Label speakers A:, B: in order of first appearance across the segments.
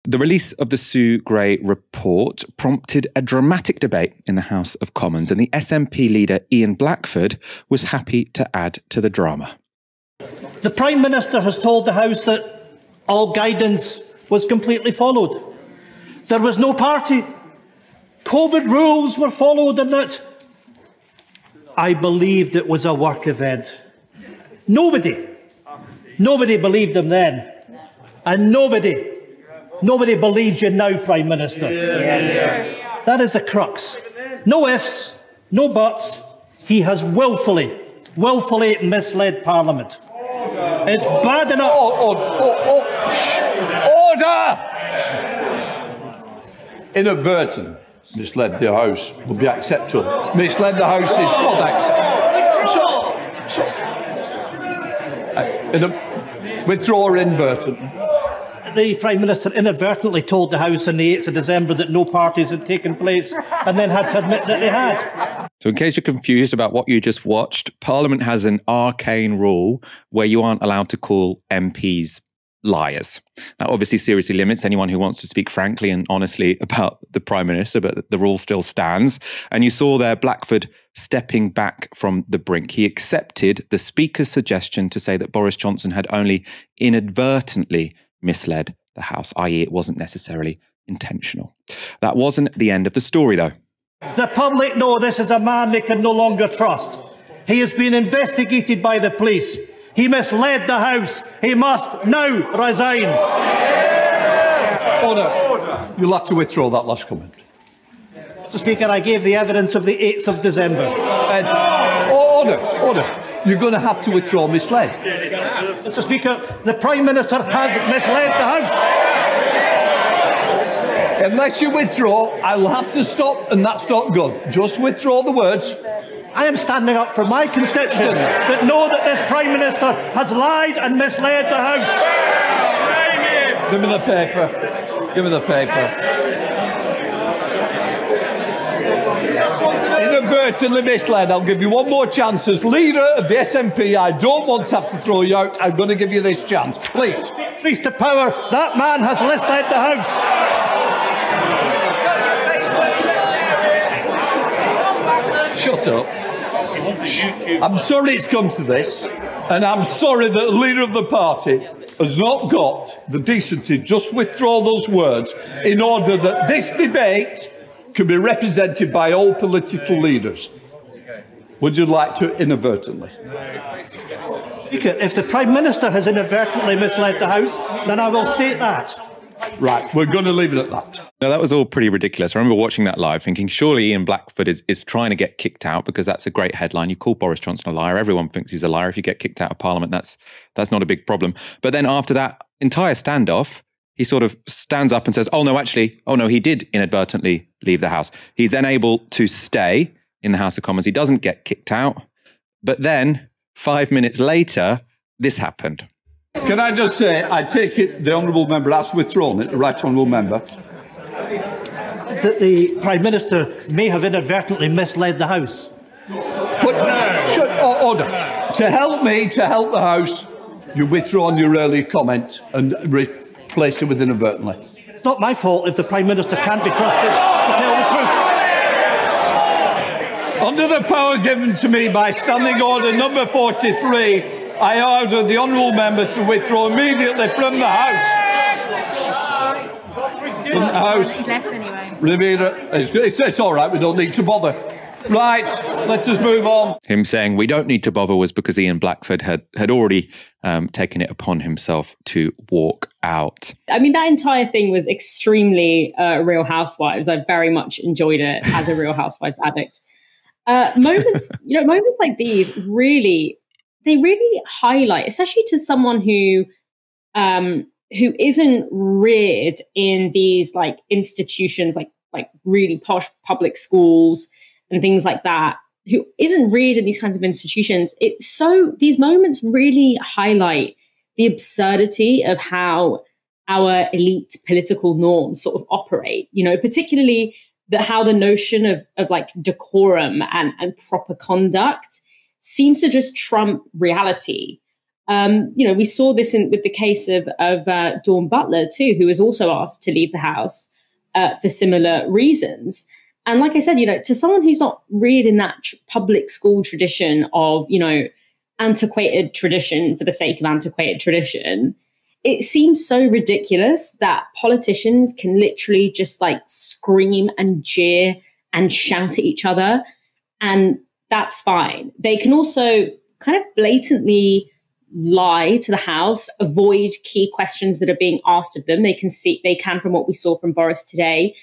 A: The release of the Sue Gray report prompted a dramatic debate in the House of Commons, and the SNP leader Ian Blackford was happy to add to the drama.
B: The Prime Minister has told the House that all guidance was completely followed. There was no party. COVID rules were followed and that I believed it was a work event. Nobody believed him then. And nobody believes you now, Prime Minister. Yeah. That is the crux. No ifs, no buts. He has willfully misled Parliament. It's bad enough.
C: Order! Inadvertent misled the House would be acceptable. Misled the House is not acceptable. Withdraw inadvertent.
B: The Prime Minister inadvertently told the House on the 8th of December that no parties had taken place and then had to admit that they had.
A: So in case you're confused about what you just watched, Parliament has an arcane rule where you aren't allowed to call MPs liars. That obviously seriously limits anyone who wants to speak frankly and honestly about the Prime Minister, but the rule still stands. And you saw there Blackford stepping back from the brink. He accepted the Speaker's suggestion to say that Boris Johnson had only inadvertently misled the House, i.e. it wasn't necessarily intentional. That wasn't the end of the story, though.
B: The public know this is a man they can no longer trust. He has been investigated by the police. He misled the House. He must now resign.
C: Order. You'll have to withdraw that last comment.
B: Mr. Speaker, I gave the evidence of the 8th of December.
C: Order. You're going to have to withdraw misled.
B: Mr. Speaker, the Prime Minister has misled the House.
C: Unless you withdraw, I will have to stop, and that's not good. Just withdraw the words.
B: I am standing up for my constituents that know that this Prime Minister has lied and misled the House.
C: Give me the paper. Give me the paper. Inadvertently misled. I'll give you one more chance. As leader of the SNP, I don't want to have to throw you out. I'm going to give you this chance. Please.
B: Please to power. That man has misled the House.
C: Shut up. I'm sorry it's come to this, and I'm sorry that the leader of the party has not got the decency to just withdraw those words in order that this debate can be represented by all political leaders. Would you like to inadvertently?
B: Speaker, if the Prime Minister has inadvertently misled the House, then I will state that.
C: Right, we're going to leave it at that.
A: No, that was all pretty ridiculous. I remember watching that live thinking, surely Ian Blackford is trying to get kicked out because that's a great headline. You call Boris Johnson a liar. Everyone thinks he's a liar. If you get kicked out of Parliament, that's not a big problem. But then after that entire standoff, he sort of stands up and says, oh, no, he did inadvertently leave the House. He's then able to stay in the House of Commons. He doesn't get kicked out. But then 5 minutes later, this happened.
C: Can I just say, I take it the honourable member has withdrawn it, the right honourable member.
B: That the Prime Minister may have inadvertently misled the House.
C: Order. To help the House, you withdrawn your earlier comment and replaced it with inadvertently.
B: It's not my fault if the Prime Minister can't be trusted to tell the truth.
C: Under the power given to me by Standing Order number 43, I order the honourable member to withdraw immediately from the House. From the House. It's all right, we don't need to bother. Right, let's just move on.
A: Him saying we don't need to bother was because Ian Blackford had already taken it upon himself to walk out.
D: I mean, that entire thing was extremely Real Housewives. I very much enjoyed it as a Real Housewives addict. Moments like these really highlight, especially to someone who isn't reared in these like institutions, like really posh public schools and things like that, who isn't reared in these kinds of institutions. These moments really highlight the absurdity of how our elite political norms sort of operate, particularly how the notion of like decorum and proper conduct seems to just trump reality. We saw this with the case of Dawn Butler too, who was also asked to leave the House for similar reasons. And like I said, to someone who's not reared in that public school tradition of, antiquated tradition for the sake of antiquated tradition, it seems so ridiculous that politicians can literally just like scream and jeer and shout at each other. And that's fine. They can also kind of blatantly lie to the House, avoid key questions that are being asked of them. They can, from what we saw from Boris today,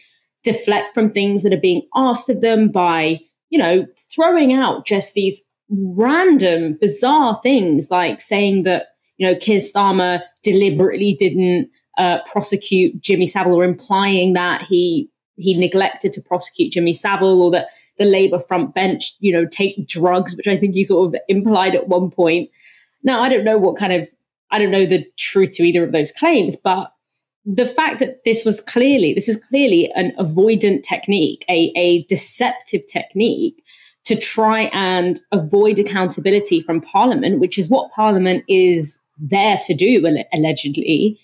D: deflect from things that are being asked of them by, throwing out just these random, bizarre things like saying that, Keir Starmer deliberately didn't prosecute Jimmy Savile, or implying that he neglected to prosecute Jimmy Savile, or that the Labour front bench, take drugs, which I think he sort of implied at one point. Now, I don't know the truth to either of those claims, but the fact that this is clearly an avoidant technique, a deceptive technique to try and avoid accountability from Parliament, which is what Parliament is there to do, allegedly.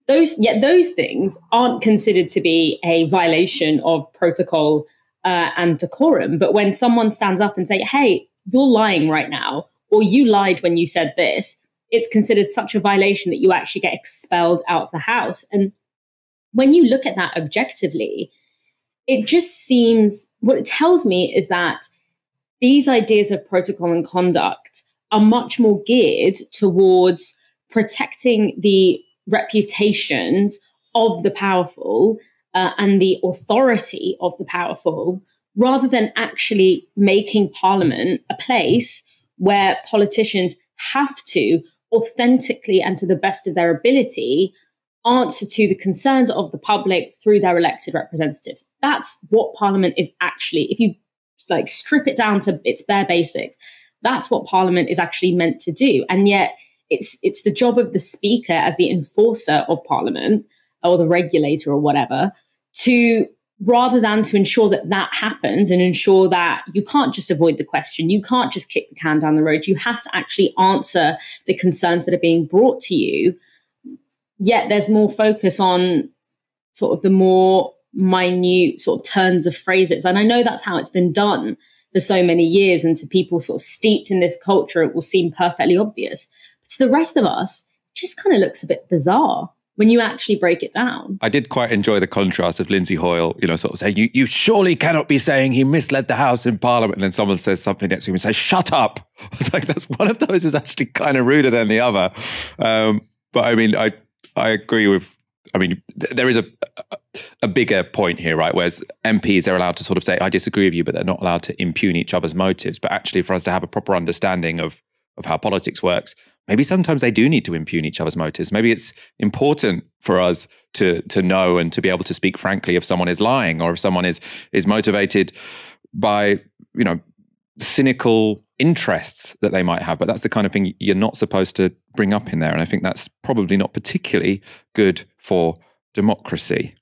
D: Those things aren't considered to be a violation of protocol and decorum. But when someone stands up and say, hey, you're lying right now, or you lied when you said this, it's considered such a violation that you actually get expelled out of the House. And when you look at that objectively, it just seems, what it tells me is that these ideas of protocol and conduct are much more geared towards protecting the reputations of the powerful and the authority of the powerful, rather than actually making Parliament a place where politicians have to authentically and to the best of their ability answer to the concerns of the public through their elected representatives. That's what Parliament is actually, if you strip it down to its bare basics, that's what Parliament is actually meant to do. And yet it's the job of the Speaker as the enforcer of Parliament, or the regulator or whatever, rather than to ensure that happens and ensure that you can't just avoid the question, you can't just kick the can down the road, you have to actually answer the concerns that are being brought to you. Yet there's more focus on sort of the more minute sort of turns of phrases. And I know that's how it's been done for so many years. And to people sort of steeped in this culture, it will seem perfectly obvious. But to the rest of us, it just kind of looks a bit bizarre when you actually break it down.
A: I did quite enjoy the contrast of Lindsay Hoyle, sort of saying, you surely cannot be saying he misled the House in Parliament. And then someone says something next to him and says, shut up. I was like, that's one of those is actually kind of ruder than the other. But I mean, I agree with, there is a bigger point here, right? Whereas MPs are allowed to sort of say, I disagree with you, but they're not allowed to impugn each other's motives. But actually, for us to have a proper understanding of how politics works, maybe sometimes they do need to impugn each other's motives. Maybe it's important for us to know and to be able to speak frankly if someone is lying, or if someone is motivated by, cynical interests that they might have. But that's the kind of thing you're not supposed to bring up in there. And I think that's probably not particularly good for democracy.